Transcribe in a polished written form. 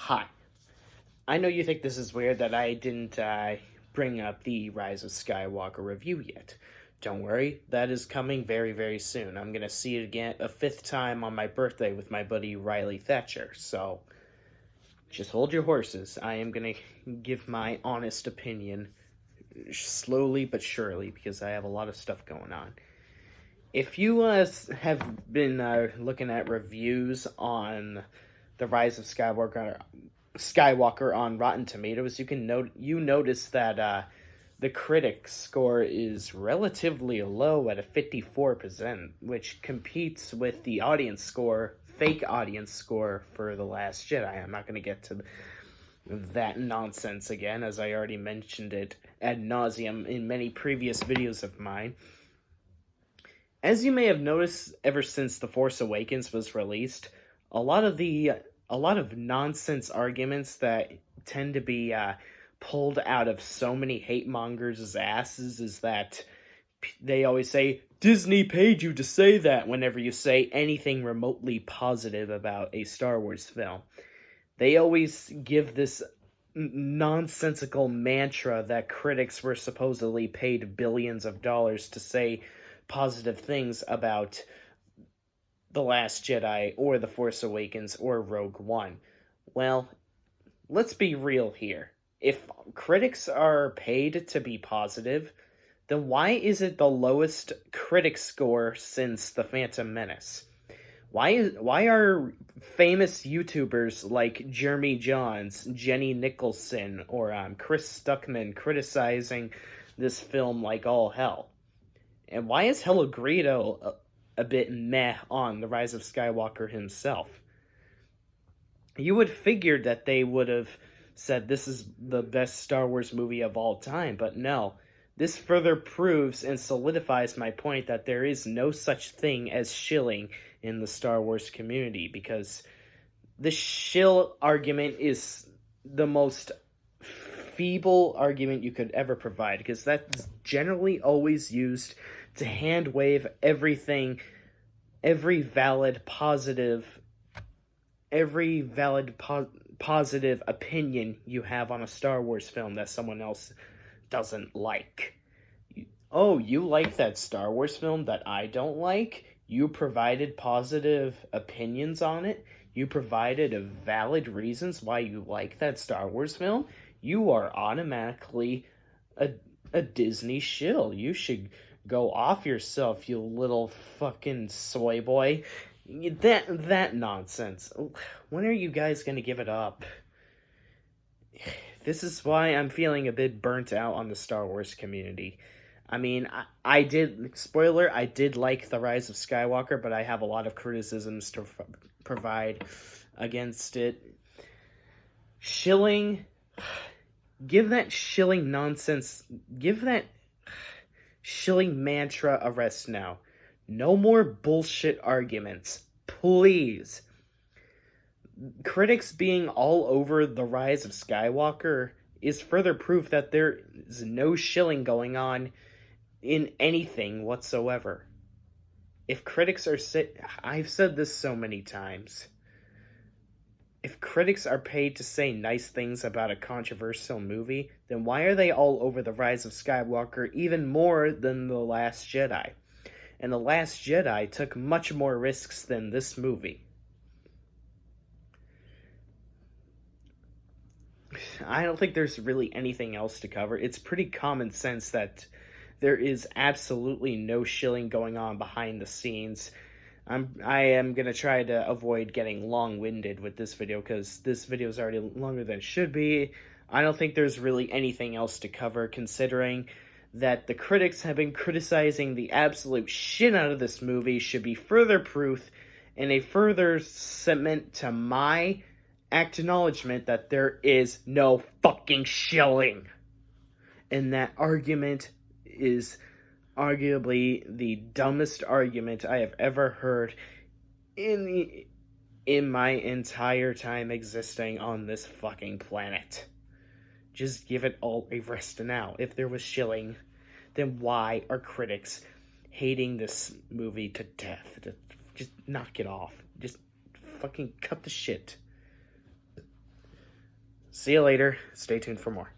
Hi. I know you think this is weird that I didn't bring up the Rise of Skywalker review yet. Don't worry, that is coming very, very soon. I'm going to see it again a fifth time on my birthday with my buddy Riley Thatcher, so just hold your horses. I am going to give my honest opinion slowly but surely because I have a lot of stuff going on. If you have been looking at reviews on the Rise of Skywalker on Rotten Tomatoes, you notice that the critic score is relatively low at a 54%, which competes with the fake audience score for The Last Jedi. I'm not going to get to that nonsense again, as I already mentioned it ad nauseum in many previous videos of mine. As you may have noticed, ever since The Force Awakens was released, a lot of nonsense arguments that tend to be pulled out of so many hate mongers' asses is that they always say, Disney paid you to say that whenever you say anything remotely positive about a Star Wars film. They always give this nonsensical mantra that critics were supposedly paid billions of dollars to say positive things about The Last Jedi or The Force Awakens or Rogue One. Well, let's be real here. If critics are paid to be positive, then why is it the lowest critic score since The Phantom Menace? Why are famous YouTubers like Jeremy Johns, Jenny Nicholson, or Chris Stuckman criticizing this film like all hell? And why is Hello Greedo a bit meh on The Rise of Skywalker himself? You would figure that they would have said this is the best Star Wars movie of all time, but no. This further proves and solidifies my point that there is no such thing as shilling in the Star Wars community, because the shill argument is the most feeble argument you could ever provide, because that's generally always used to hand wave everything, every valid positive opinion you have on a Star Wars film that someone else doesn't like. Oh, you like that Star Wars film that I don't like? You provided positive opinions on it? You provided valid reasons why you like that Star Wars film? You are automatically a Disney shill. You should go off yourself, you little fucking soy boy. That nonsense. When are you guys gonna give it up? This is why I'm feeling a bit burnt out on the Star Wars community. I mean, I did like The Rise of Skywalker, but I have a lot of criticisms to provide against it. Shilling, give that shilling mantra a rest now. No more bullshit arguments, please. Critics being all over The Rise of Skywalker is further proof that there is no shilling going on in anything whatsoever. If critics are I've said this so many times. If critics are paid to say nice things about a controversial movie, then why are they all over The Rise of Skywalker even more than The Last Jedi? And The Last Jedi took much more risks than this movie. I don't think there's really anything else to cover. It's pretty common sense that there is absolutely no shilling going on behind the scenes. I am going to try to avoid getting long-winded with this video, because this video is already longer than it should be. I don't think there's really anything else to cover, considering that the critics have been criticizing the absolute shit out of this movie should be further proof and a further cement to my acknowledgement that there is no fucking shilling. And that argument is arguably the dumbest argument I have ever heard in my entire time existing on this fucking planet. Just give it all a rest now. If there was shilling, then why are critics hating this movie to death? Just knock it off. Just fucking cut the shit. See you later. Stay tuned for more.